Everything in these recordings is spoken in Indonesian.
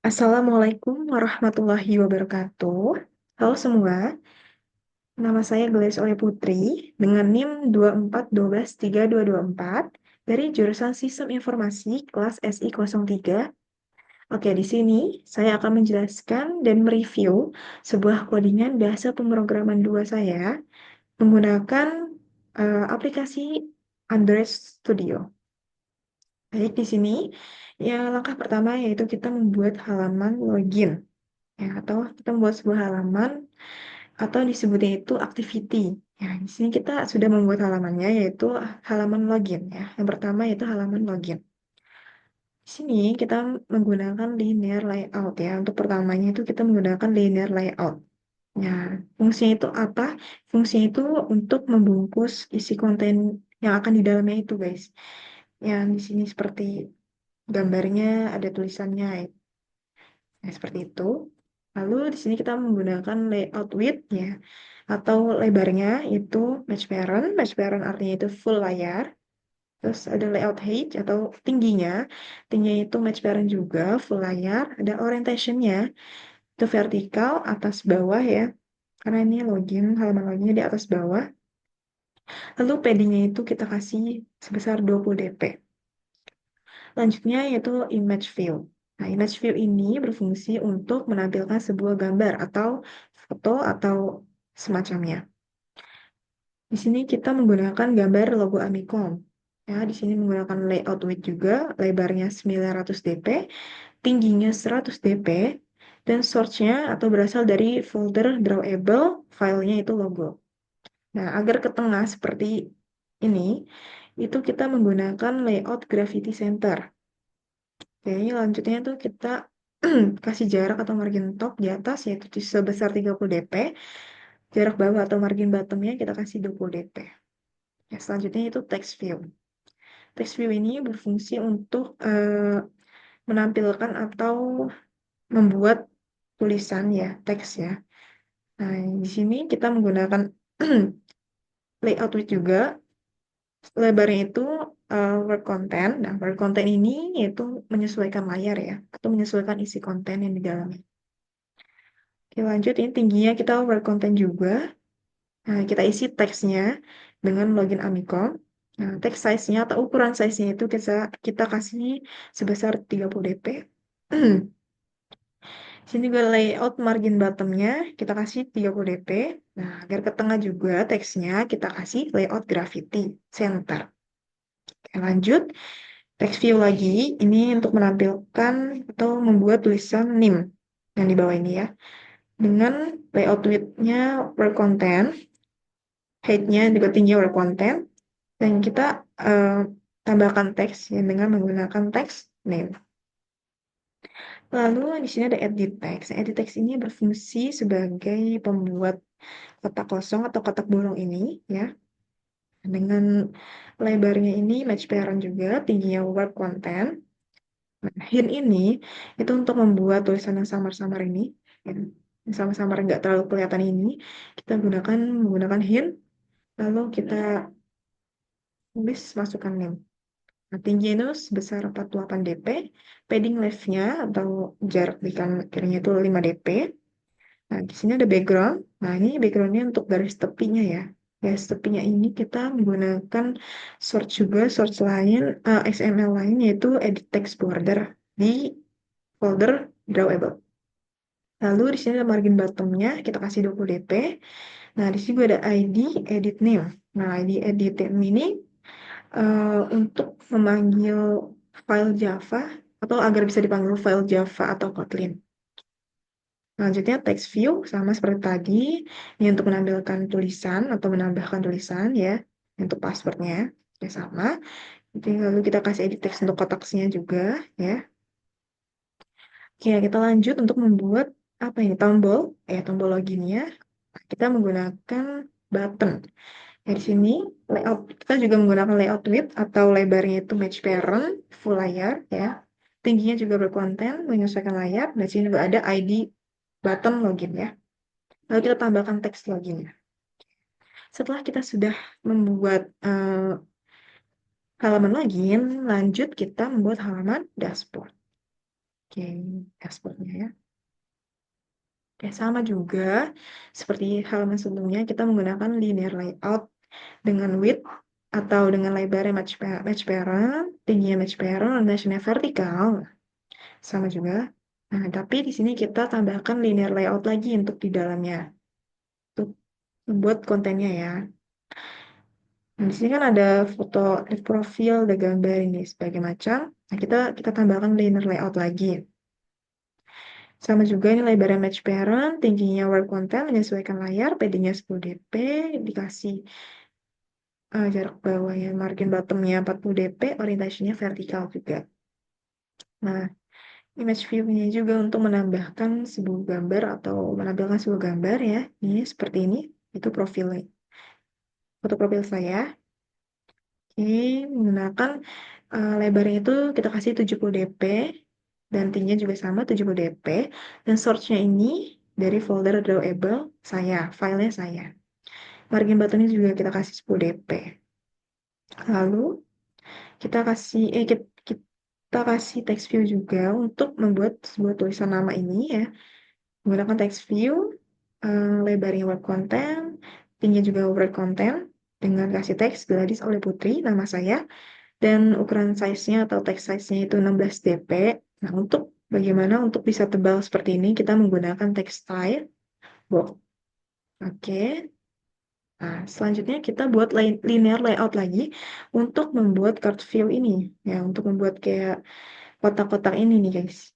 Assalamualaikum warahmatullahi wabarakatuh. Halo semua, nama saya Gladys Oleh Putri dengan NIM 241232224 dari jurusan Sistem Informasi kelas SI03. Oke, di sini saya akan menjelaskan dan mereview sebuah codingan bahasa pemrograman 2 saya menggunakan aplikasi Android Studio. Baik, di sini ya langkah pertama yaitu kita membuat halaman login. Ya, atau kita membuat sebuah halaman atau disebutnya itu activity. Ya, di sini kita sudah membuat halamannya yaitu halaman login ya. Yang pertama yaitu halaman login. Di sini kita menggunakan linear layout ya. Untuk pertamanya itu kita menggunakan linear layout. Ya, fungsinya itu apa? Fungsinya itu untuk membungkus isi konten yang akan di dalamnya itu, guys. Yang di sini seperti gambarnya ada tulisannya ya, seperti itu. Lalu di sini kita menggunakan layout width ya, atau lebarnya itu match parent. Match parent artinya itu full layar. Terus ada layout height atau tingginya. Tingginya itu match parent juga, full layar. Ada orientationnya, itu vertikal, atas bawah ya. Karena ini login, halaman loginnya di atas bawah. Lalu paddingnya itu kita kasih sebesar 20 dp. Selanjutnya yaitu image view. Nah, image view ini berfungsi untuk menampilkan sebuah gambar atau foto atau semacamnya. Di sini kita menggunakan gambar logo Amicom. Ya, di sini menggunakan layout width juga, lebarnya 900 dp, tingginya 100 dp, dan source-nya atau berasal dari folder drawable, filenya itu logo. Nah, agar ke tengah seperti ini, itu kita menggunakan layout Gravity Center. Oke, lanjutnya tuh kita kasih jarak atau margin top di atas yaitu sebesar 30 dp. Jarak bawah atau margin bottomnya kita kasih 20 dp. Ya, selanjutnya itu text view. Text view ini berfungsi untuk menampilkan atau membuat tulisan ya, teks ya. Nah, di sini kita menggunakan layout width juga. Lebarnya itu word content. Nah, word content ini yaitu menyesuaikan layar ya, atau menyesuaikan isi konten yang di dalamnya. Oke, lanjut ini tingginya kita word content juga. Nah, kita isi teksnya dengan login Amicom. Nah, text size-nya atau ukuran size-nya itu kita kasih sebesar 30 dp. Sini juga layout margin bottom-nya kita kasih 30 dp. Nah, agar ke tengah juga teksnya kita kasih layout gravity center. Oke, lanjut. Text view lagi, ini untuk menampilkan atau membuat tulisan NIM yang di bawah ini ya. Dengan layout width-nya per content, height-nya juga tinggi per content, dan kita tambahkan teks ya dengan menggunakan teks name. Lalu di sini ada edit text. Edit text ini berfungsi sebagai pembuat kotak kosong atau kotak bolong ini ya. Dengan lebarnya ini match parent juga, tingginya word content. Nah, hint ini itu untuk membuat tulisan yang samar-samar ini, ya. Yang samar-samar nggak terlalu kelihatan ini, kita menggunakan hint, lalu kita tulis masukkan name. Nah, tinggi itu sebesar 48 dp, padding left-nya atau jarak di kanan kirinya itu 5 dp. Nah, di sini ada background. Nah, ini background-nya untuk garis tepinya ya. Garis tepinya ini kita menggunakan source juga, source lain, XML lain yaitu edit text border di folder drawable. Lalu di sini ada margin bottom-nya, kita kasih 20 dp. Nah, di sini juga ada ID edit name. Nah, ID edit name ini untuk memanggil file Java atau agar bisa dipanggil file Java atau Kotlin. Selanjutnya text view sama seperti tadi, ini untuk menampilkan tulisan atau menambahkan tulisan ya, untuk passwordnya ya sama. Jadi, lalu kita kasih edit text untuk kotaknya juga ya. Oke, kita lanjut untuk membuat apa ini tombol, tombol loginnya. Kita menggunakan button. Ya, di sini layout kita juga menggunakan layout width atau lebarnya itu match parent full layar ya. Tingginya juga berkonten menyesuaikan layar. Dan sini juga ada ID button login ya. Lalu kita tambahkan teks loginnya. Setelah kita sudah membuat halaman login, lanjut kita membuat halaman dashboard. Oke, exportnya ya. Oke, sama juga seperti halaman sebelumnya, kita menggunakan linear layout dengan width atau dengan lebarnya match parent, tingginya match parent, orientasinya vertikal, sama juga. Nah, tapi di sini kita tambahkan linear layout lagi untuk di dalamnya, untuk membuat kontennya ya. Nah, di sini kan ada foto, ada profil, ada gambar ini sebagai macam. Nah, kita tambahkan linear layout lagi. Sama juga ini lebarnya match parent, tingginya work content, menyesuaikan layar, PD-nya 10 dp, dikasih jarak bawahnya, margin bottomnya 40 dp, orientasinya vertikal juga. Nah, image view-nya juga untuk menambahkan sebuah gambar atau menampilkan sebuah gambar ya. Ini seperti ini, itu profilnya. Foto profil saya. Ini menggunakan lebarnya itu kita kasih 70 dp dan tingginya juga sama 70 dp. Dan source-nya ini dari folder drawable saya, filenya saya. Margin buttonnya juga kita kasih 10 dp. Lalu kita kasih text view juga untuk membuat sebuah tulisan nama ini ya. Menggunakan text view, lebarnya web content, tingginya juga word content, dengan kasih teks Gladys oleh Putri, nama saya, dan ukuran size-nya atau text size-nya itu 16 dp. Nah, bagaimana untuk bisa tebal seperti ini, kita menggunakan text style bold. Oke. Nah, selanjutnya kita buat linear layout lagi untuk membuat card view ini. Ya, untuk membuat kayak kotak-kotak ini nih, guys.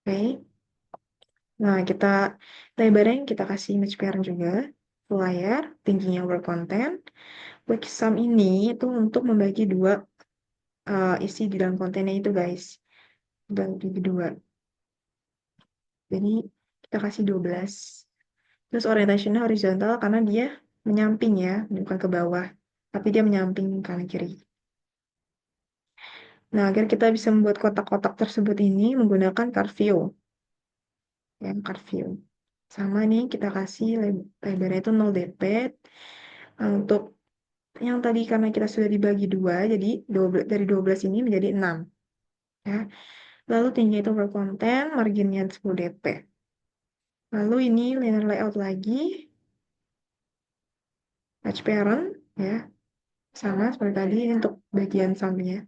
Oke. Nah, lebarnya kita kasih image parent juga. Layar, tingginya work content. Quick sum ini itu untuk membagi dua isi di dalam kontennya itu, guys. Bagi dua. Jadi, kita kasih 12. Terus orientationnya horizontal karena dia menyamping ya, bukan ke bawah. Tapi dia menyamping kanan kiri. Nah, agar kita bisa membuat kotak-kotak tersebut ini menggunakan card view. Ya, card view. Sama nih, kita kasih lebarnya itu 0 dp. Untuk yang tadi karena kita sudah dibagi dua, jadi dari 12 ini menjadi 6. Ya. Lalu tinggi itu berkonten, marginnya 10 dp. Lalu ini linear layout lagi, match parent, ya. Sama seperti tadi untuk bagian sampingnya.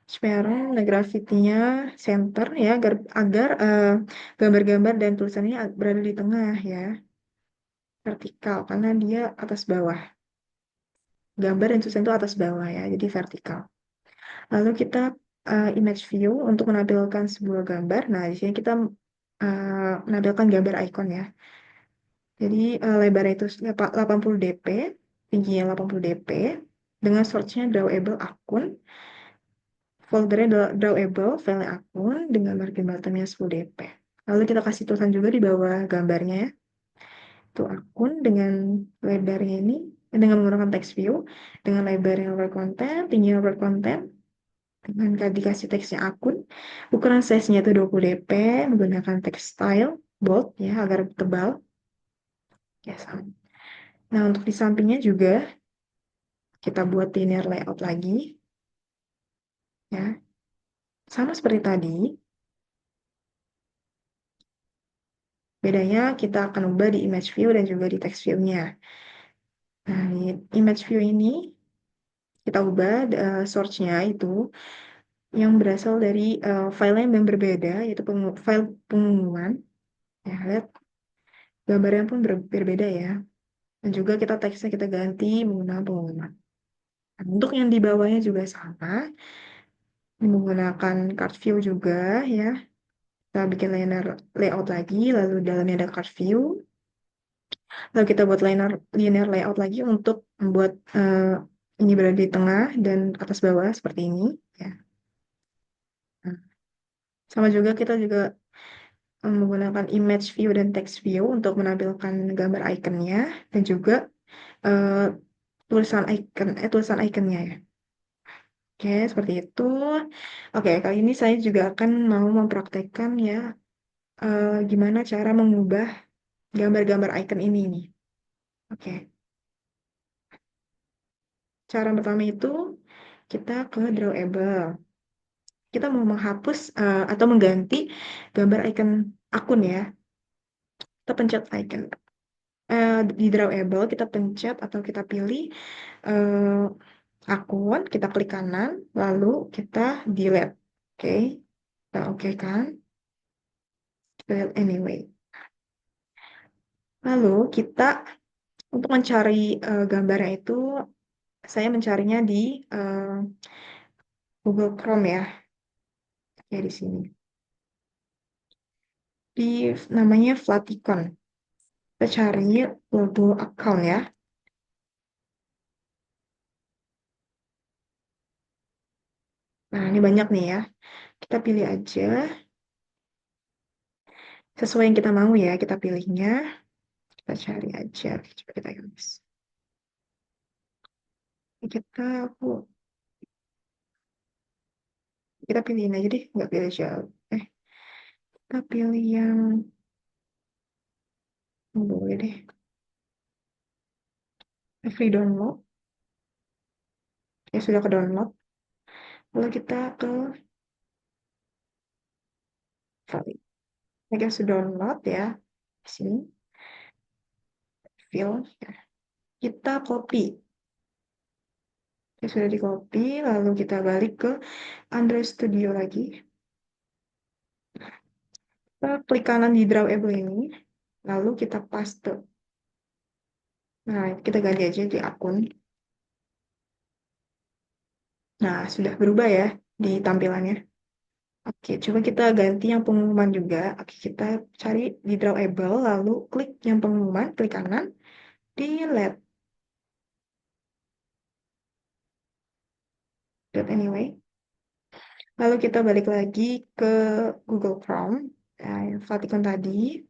Parent, gravity-nya center ya, agar gambar-gambar dan tulisannya berada di tengah ya, vertikal karena dia atas bawah. Gambar dan tulisan itu atas bawah ya, jadi vertikal. Lalu kita image view untuk menampilkan sebuah gambar. Nah, di sini kita menampilkan gambar icon ya. Jadi lebarnya itu 80 dp, tingginya 80 dp, dengan source-nya drawable akun. Foldernya drawable, file akun, dengan margin bottomnya 10 dp. Lalu kita kasih tulisan juga di bawah gambarnya ya. Itu akun dengan lebarnya ini, dengan menggunakan text view, dengan lebar yang over content, tinggi over content, dengan dikasih teksnya akun, ukuran size-nya itu 20 dp, menggunakan text style, bold ya, agar tebal. Ya, sama. Nah, untuk di sampingnya juga, kita buat linear layout lagi. Ya, sama seperti tadi. Bedanya kita akan ubah di image view dan juga di text view-nya. Nah, di image view ini, kita ubah source-nya itu yang berasal dari file yang berbeda, yaitu file pengumuman. Ya, lihat gambarnya pun berbeda ya. Dan juga teksnya kita ganti menggunakan pengumuman. Nah, untuk yang di bawahnya juga sama, menggunakan card view juga ya. Kita bikin layout lagi, lalu dalamnya ada card view. Lalu kita buat linear layout lagi untuk membuat ini berada di tengah dan atas bawah seperti ini. Ya. Nah, sama juga kita juga menggunakan image view dan text view untuk menampilkan gambar ikonnya dan juga uh, tulisan ikonnya ya. Oke, seperti itu. Oke, kali ini saya juga akan mau mempraktekkan ya gimana cara mengubah gambar-gambar icon ini nih. Oke, cara pertama itu kita ke drawable. kita mau menghapus atau mengganti gambar icon akun ya. Kita pencet icon di drawable, kita pencet atau kita pilih eh, akun, kita klik kanan, lalu kita delete. Oke, kita oke kan? Kita lihat anyway. Lalu kita untuk mencari gambarnya itu, saya mencarinya di eh, Google Chrome ya, ya di sini. Di namanya Flaticon. Kita cari logo account ya. Nah, ini banyak nih ya. Kita pilih aja sesuai yang kita mau ya, kita pilihnya. Kita cari aja. Coba kita tulis. Aku kita pilihin aja deh, nggak pilih jauh. Kita pilih yang boleh deh. Free download. Ya sudah ke download. Lalu kita ke file. Kita sudah download ya. Di sini file. Ya. Kita copy. Ya sudah di copy. Lalu kita balik ke Android Studio lagi. Kita klik kanan di drawable ini. Lalu kita paste. Nah, kita ganti aja di akun. Nah, sudah berubah ya di tampilannya. Oke, coba kita ganti yang pengumuman juga. Oke, kita cari di drawable, lalu klik yang pengumuman, klik kanan, delete. Delete anyway. Lalu kita balik lagi ke Google Chrome, yang Vatikon tadi.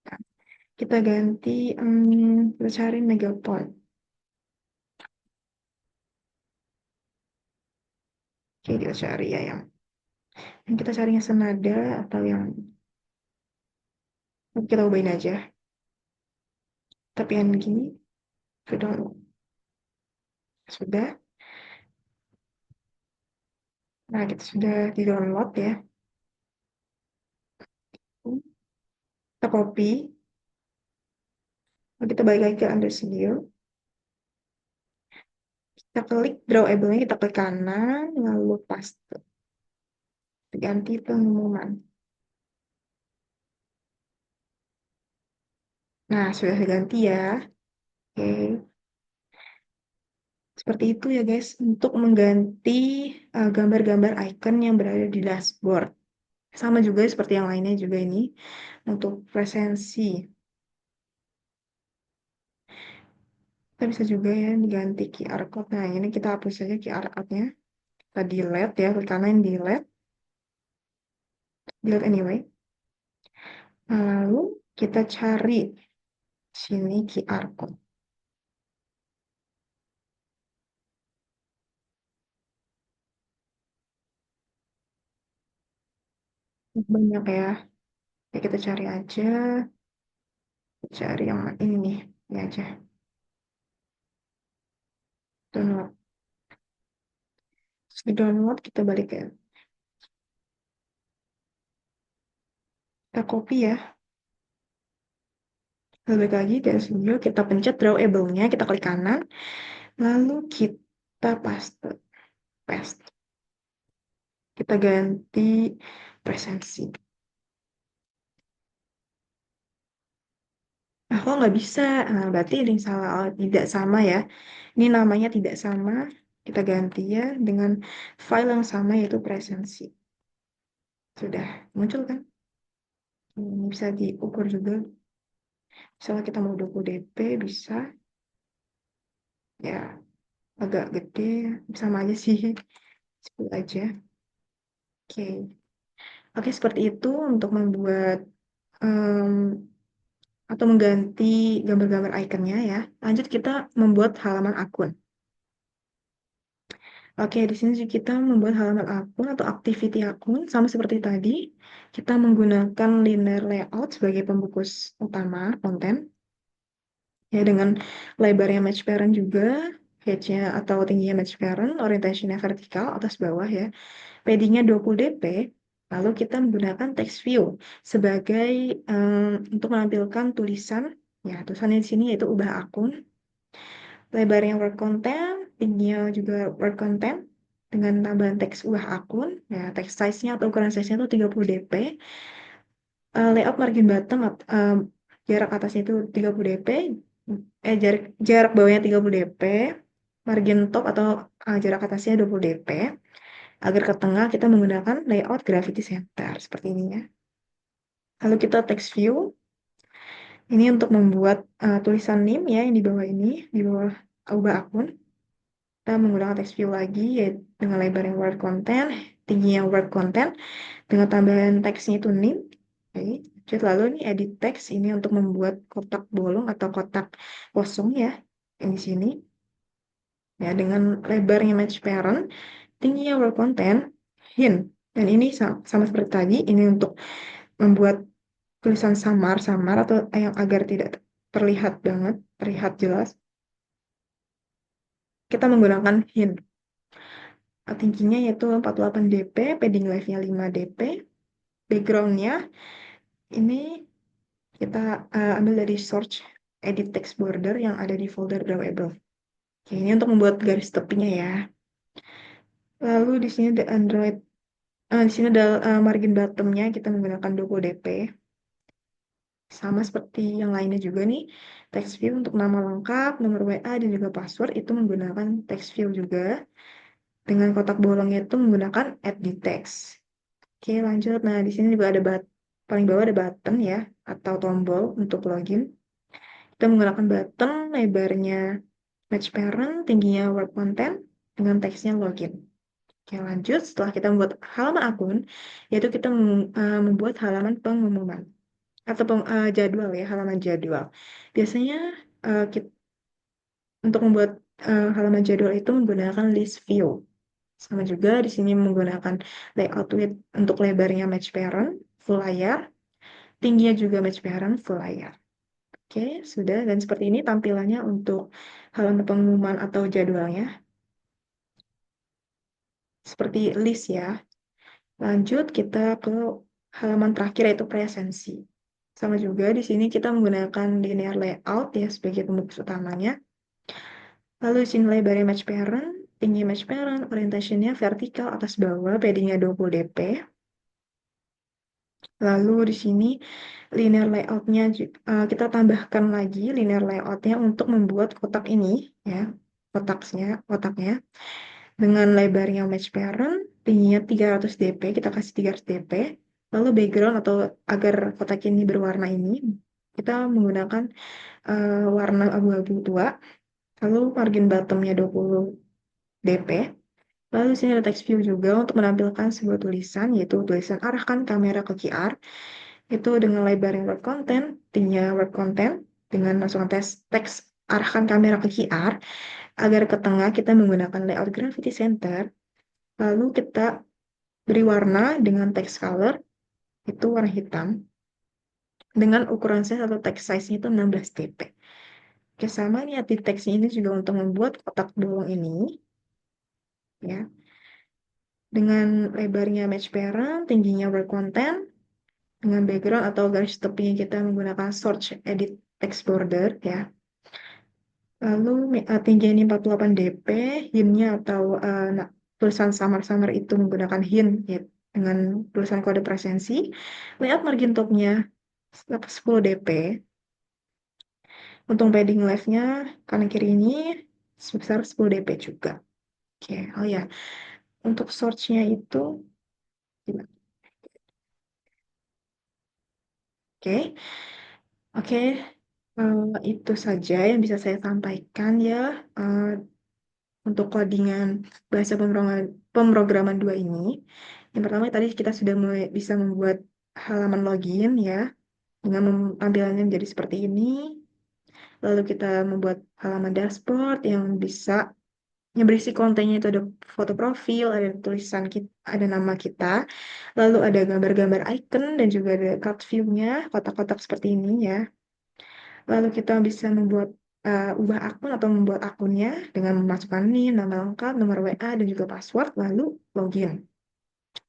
Nah, kita ganti, kita cari Megaport. Oke, kita cari ya yang kita cari yang senada atau yang kita ubahin aja. Tapi yang gini, sudah, sudah. Nah, kita sudah di download ya. Kita copy, lalu kita balik lagi ke Android Studio. Kita klik drawable-nya, kita klik kanan, lalu paste. Ganti pengumuman. Nah, sudah diganti ya. Oke. Seperti itu ya guys, untuk mengganti gambar-gambar icon yang berada di dashboard. Sama juga seperti yang lainnya juga ini, untuk presensi. Kita bisa juga ya diganti QR code. Nah, ini kita hapus saja QR code-nya. Kita delete ya, klik kanan delete. Delete anyway. Nah, lalu kita cari sini QR code. Banyak ya. Ya, kita cari aja. Cari yang ini nih. Ini aja. Download. Di download kita balik ya. Kita copy ya. Lalu balik lagi dari studio, kita pencet drawable-nya, kita klik kanan. Lalu kita paste. Paste. Kita ganti presensi. Nah, kok nggak bisa? Nah, berarti ini salah, tidak sama ya. Ini namanya tidak sama. Kita ganti ya dengan file yang sama yaitu presensi. Sudah muncul kan? Ini bisa diukur juga. Misalnya kita mau 20 dp bisa. Ya, agak gede. Sama aja sih. 10 aja. Oke. Oke, seperti itu untuk membuat em, atau mengganti gambar-gambar ikonnya ya. Lanjut kita membuat halaman akun. Oke, di sini juga kita membuat halaman akun atau activity akun sama seperti tadi. Kita menggunakan linear layout sebagai pembungkus utama konten ya dengan lebarnya match parent juga. height-nya atau tingginya match parent, orientation-nya vertikal atas bawah ya. Padding-nya 20 dp, lalu kita menggunakan text view sebagai untuk menampilkan tulisan. Ya, tulisannya di sini yaitu ubah akun. Lebarnya word content, tingginya juga word content dengan tambahan teks ubah akun. Ya, text size-nya atau ukuran size-nya itu 30 dp. Layout margin bottom, jarak atasnya itu 30 dp. Jarak bawahnya 30 dp. Margin top atau jarak atasnya 20 dp. Agar ke tengah kita menggunakan layout gravity center seperti ini ya. Lalu kita text view. Ini untuk membuat tulisan name ya yang di bawah ini, di bawah ubah akun. Kita menggunakan text view lagi yaitu dengan lebar yang word content, tingginya word content, dengan tambahan teksnya itu name. Oke. Lalu ini edit text ini untuk membuat kotak bolong atau kotak kosong ya yang di sini. Ya dengan lebarnya match parent, tingginya word content, hint. Dan ini sama seperti tadi, ini untuk membuat tulisan samar-samar atau yang agar tidak terlihat banget, terlihat jelas. Kita menggunakan hint. Tingginya yaitu 48 dp, padding left-nya 5 dp. Background-nya ini kita ambil dari search edit text border yang ada di folder drawable. Oke, ini untuk membuat garis tepinya ya. Lalu di sini ada Android. Di sini ada margin bottom-nya kita menggunakan 20 dp. Sama seperti yang lainnya juga nih, text view untuk nama lengkap, nomor WA, dan juga password itu menggunakan text view juga. Dengan kotak bolongnya itu menggunakan add the text. Oke, lanjut. Nah, di sini juga ada paling bawah ada button ya, atau tombol untuk login. Kita menggunakan button, lebarnya match parent, tingginya word content, dengan teksnya login. Oke, lanjut. Setelah kita membuat halaman akun, yaitu kita membuat halaman pengumuman atau jadwal ya, halaman jadwal. Biasanya untuk membuat halaman jadwal itu menggunakan list view. Sama juga di sini menggunakan layout width untuk lebarnya match parent, full layar, tingginya juga match parent, full layar. Oke, sudah. Dan seperti ini tampilannya untuk halaman pengumuman atau jadwalnya. Seperti list ya. Lanjut kita ke halaman terakhir yaitu presensi. Sama juga di sini kita menggunakan linear layout ya sebagai pembungkus utamanya. Lalu di sini lebarnya match parent, tinggi match parent, orientationnya vertikal atas bawah, paddingnya 20 dp. Lalu di sini linear layoutnya kita tambahkan lagi linear layoutnya untuk membuat kotak ini ya, kotaknya dengan lebarnya match parent, tingginya 300 dp, kita kasih 300 dp. Lalu background atau agar kotak ini berwarna ini, kita menggunakan warna abu-abu tua. Lalu margin bottomnya 20 dp. Lalu di sini ada text view juga untuk menampilkan sebuah tulisan, yaitu tulisan arahkan kamera ke QR. Itu dengan lebar yang word content, tingginya word content, dengan masukkan teks arahkan kamera ke QR. Agar ke tengah kita menggunakan layout gravity center. Lalu kita beri warna dengan text color, itu warna hitam. Dengan ukuran size atau text size-nya itu 16 dp. Oke, sama nih di teksnya ini juga untuk membuat kotak bolong ini. Ya, dengan lebarnya match parent, tingginya word content, dengan background atau garis tepinya kita menggunakan search edit text border ya. Lalu tinggi ini 48 dp, hint-nya atau tulisan samar-samar itu menggunakan hint ya, dengan tulisan kode presensi. Layout margin top-nya 10 dp. Untuk padding left-nya kanan kiri ini sebesar 10 dp juga. Oke, oh ya, untuk search-nya itu gimana? Oke, oke, itu saja yang bisa saya sampaikan ya untuk codingan bahasa pemrograman 2 ini. Yang pertama tadi kita sudah bisa membuat halaman login ya, dengan tampilannya menjadi seperti ini. Lalu kita membuat halaman dashboard yang berisi kontennya itu ada foto profil, ada tulisan kita, ada nama kita, lalu ada gambar-gambar icon dan juga ada card view-nya, kotak-kotak seperti ini ya. Lalu kita bisa membuat ubah akun atau membuat akunnya dengan memasukkan NIM, nama lengkap, nomor WA, dan juga password, lalu login.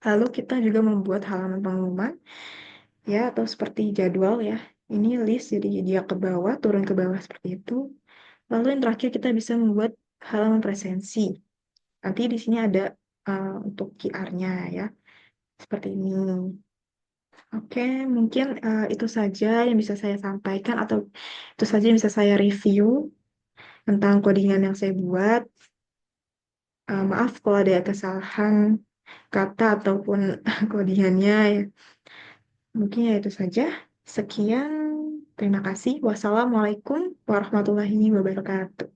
Lalu kita juga membuat halaman pengumuman, ya, atau seperti jadwal ya. Ini list, jadi dia ke bawah, turun ke bawah seperti itu. Lalu yang terakhir kita bisa membuat halaman presensi. Nanti di sini ada untuk QR-nya ya, seperti ini. Oke, mungkin itu saja yang bisa saya sampaikan atau itu saja yang bisa saya review tentang codingan yang saya buat. Maaf kalau ada kesalahan kata ataupun codingannya ya. Mungkin ya itu saja. Sekian, terima kasih. Wassalamualaikum warahmatullahi wabarakatuh.